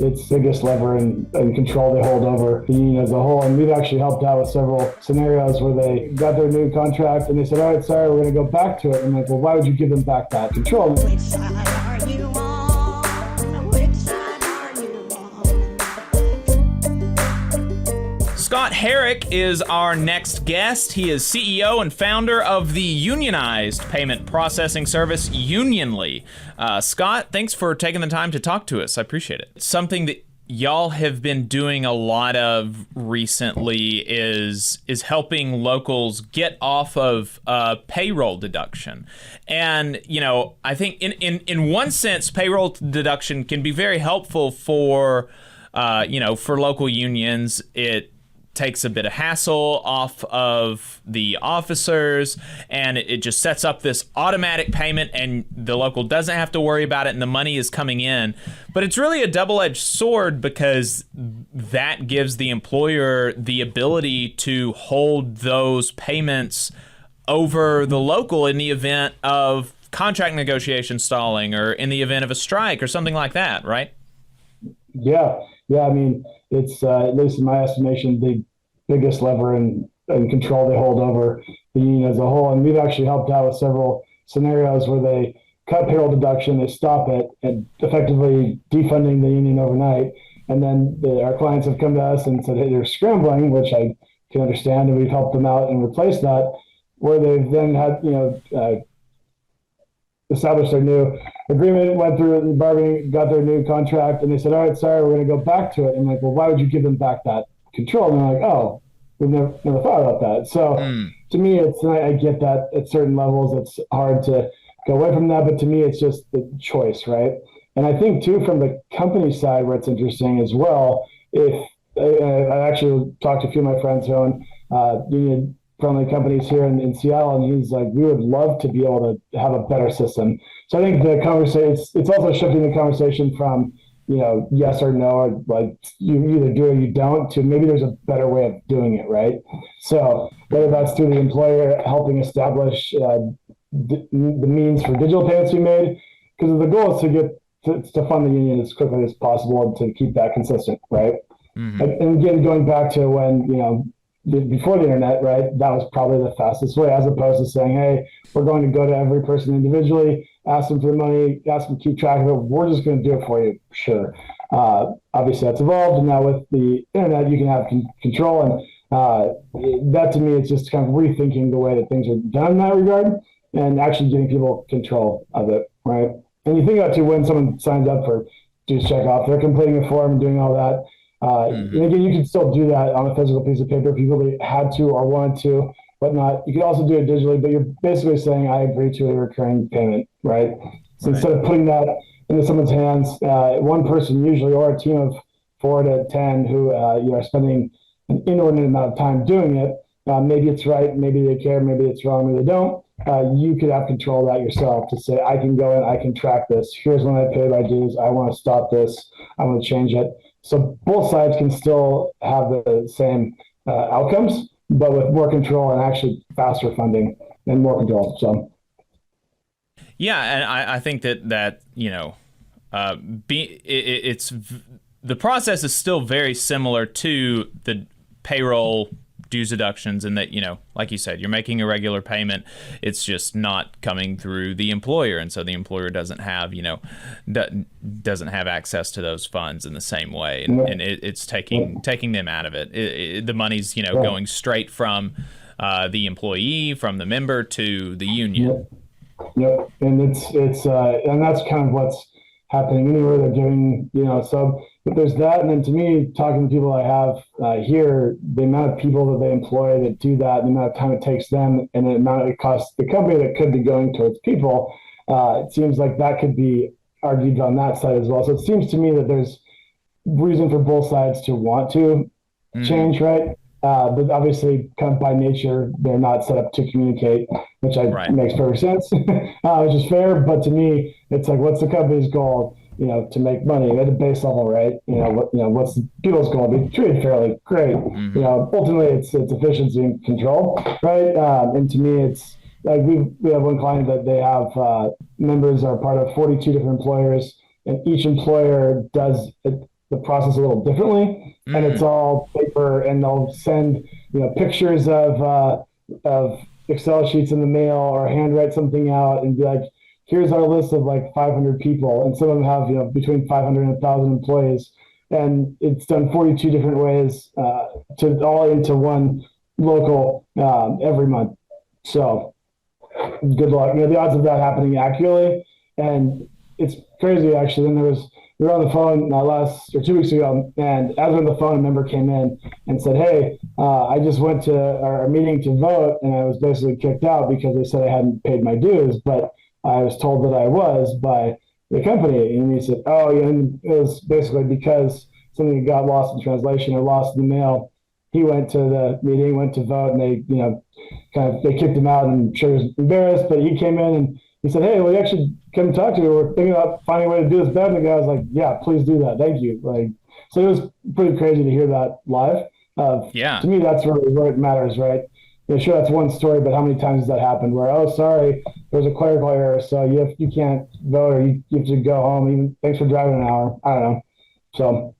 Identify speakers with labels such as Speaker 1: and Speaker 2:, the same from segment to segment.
Speaker 1: its biggest lever and control they hold over the union as a whole. And we've actually helped out with several scenarios where they got their new contract and they said, all right, sorry, we're going to go back to it. And I'm like, well, why would you give them back that control?
Speaker 2: Which side are you on? Which side are you on?
Speaker 3: Scott Heric is our next guest. He is CEO and founder of the unionized payment processing service, Unionly. Scott, thanks for taking the time to talk to us. I appreciate it. Something that y'all have been doing a lot of recently is helping locals get off of payroll deduction. And, you know, I think in one sense, payroll deduction can be very helpful for, for local unions. It takes a bit of hassle off of the officers, and it just sets up this automatic payment, and the local doesn't have to worry about it, and the money is coming in. But it's really a double-edged sword, because that gives the employer the ability to hold those payments over the local in the event of contract negotiation stalling, or in the event of a strike or something like that, right?
Speaker 1: Yeah. I mean, it's, at least in my estimation, the biggest lever and control they hold over the union as a whole. And we've actually helped out with several scenarios where they cut payroll deduction, they stop it, and effectively defunding the union overnight. And then our clients have come to us and said, hey, they're scrambling, which I can understand, and we've helped them out and replaced that, where they've then had, established their new agreement, went through the bargaining, got their new contract, and they said, all right, sorry, we're going to go back to it. And I'm like, well, why would you give them back that control? And they're like, oh, we've never thought about that. So to me, I get that at certain levels, it's hard to go away from that. But to me, it's just the choice, right? And I think, too, from the company side, where it's interesting as well, if I actually talked to a few of my friends who own union-friendly companies here in Seattle, and he's like, we would love to be able to have a better system. So I think the conversation, it's also shifting the conversation from, yes or no, or like you either do or you don't, to maybe there's a better way of doing it, right? So whether that's through the employer helping establish the means for digital payments to be made, because the goal is to get to fund the union as quickly as possible and to keep that consistent, right? Mm-hmm. And again, going back to when, before the internet, right, that was probably the fastest way, as opposed to saying, hey, we're going to go to every person individually, ask them for the money, ask them to keep track of it. We're just going to do it for you. Sure. Obviously, that's evolved. And now with the internet, you can have control. And that, to me, is just kind of rethinking the way that things are done in that regard and actually giving people control of it, right? And you think about, too, when someone signs up for dues checkoff, they're completing a form and doing all that. And again, you can still do that on a physical piece of paper if you really had to or wanted to, whatnot. You can also do it digitally, but you're basically saying, I agree to a recurring payment, right? So instead of putting that into someone's hands, one person usually, or a team of 4 to 10 who are spending an inordinate amount of time doing it, maybe it's right, maybe they care, maybe it's wrong, maybe they don't. You could have control of that yourself to say, I can go in, I can track this. Here's when I paid my dues. I want to stop this. I want to change it. So both sides can still have the same outcomes, but with more control and actually faster funding and more control. So,
Speaker 3: yeah, and I think that it's the process is still very similar to the payroll dues deductions, and that, like you said, you're making a regular payment. It's just not coming through the employer, and so the employer doesn't have doesn't have access to those funds in the same way, and it's taking them out of it. The money's going straight from the employee, from the member to the union.
Speaker 1: Yep. And it's and that's kind of what's happening anywhere they're doing, so. But there's that, and then to me, talking to people I have here, the amount of people that they employ that do that, the amount of time it takes them, and the amount it costs the company that could be going towards people, it seems like that could be argued on that side as well. So it seems to me that there's reason for both sides to want to change, right? But obviously, kind of by nature, they're not set up to communicate, which makes perfect sense, which is fair. But to me, it's like, what's the company's goal? To make money at a base level, right? What's the people's goal? Be treated fairly, great. Ultimately, it's efficiency and control, right? And to me, it's like we have one client that they have members are part of 42 different employers, and each employer does the process a little differently, and it's all paper, and they'll send pictures of Excel sheets in the mail or handwrite something out and be like, here's our list of like 500 people, and some of them have between 500 and 1,000 employees, and it's done 42 different ways to all into one local every month. So good luck. The odds of that happening accurately, and it's crazy actually. When we were on the phone last or 2 weeks ago, and as we were on the phone, a member came in and said, "Hey, I just went to our meeting to vote, and I was basically kicked out because they said I hadn't paid my dues, but I was told that I was by the company." And he said, "Oh, yeah," and it was basically because something got lost in translation or lost in the mail. He went to the meeting, went to vote, and they they kicked him out, and I'm sure he was embarrassed, but he came in and he said, "Hey, well, you actually come talk to me. We're thinking about finding a way to do this better." And the guy was like, "Yeah, please do that. Thank you." So it was pretty crazy to hear that live. To me, that's really where it matters, right? Sure, that's one story, but how many times has that happened where, oh, sorry, there's a clerical error, so you can't vote, or you have to go home. Even thanks for driving an hour. I don't know. So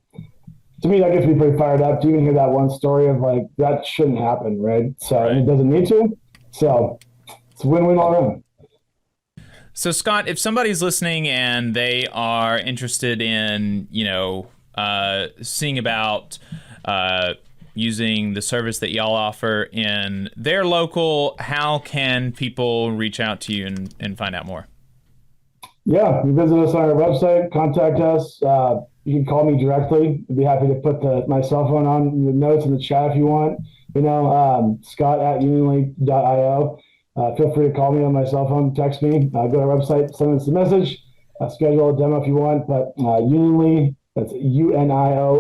Speaker 1: to me, that gets me pretty fired up to even hear that one story of like, that shouldn't happen, right? So right. It doesn't need to. So it's a win-win all around.
Speaker 3: So Scott, if somebody's listening and they are interested in, seeing about using the service that y'all offer in their local, how can people reach out to you and find out more?
Speaker 1: Yeah, you visit us on our website, contact us. You can call me directly. I'd be happy to put my cell phone on the notes in the chat if you want. Scott@unionly.io. Feel free to call me on my cell phone, text me, go to our website, send us a message, schedule a demo if you want, but Unionly, that's UNIONLY.io,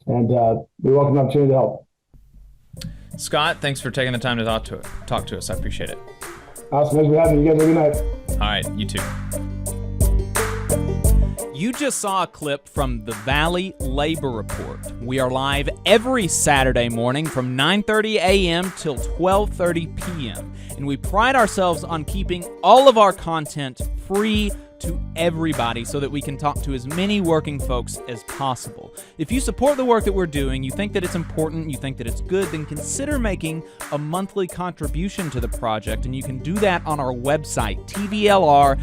Speaker 1: and we welcome the opportunity to help.
Speaker 3: Scott, thanks for taking the time to talk to us. I appreciate it.
Speaker 1: Awesome. Thanks for having me. You guys have a good night.
Speaker 3: All right, you too.
Speaker 4: You just saw a clip from the Valley Labor Report. We are live every Saturday morning from 9:30 a.m. till 12:30 p.m. And we pride ourselves on keeping all of our content free to everybody so that we can talk to as many working folks as possible. If you support the work that we're doing, you think that it's important, you think that it's good, then consider making a monthly contribution to the project, and you can do that on our website, tvlr.fm.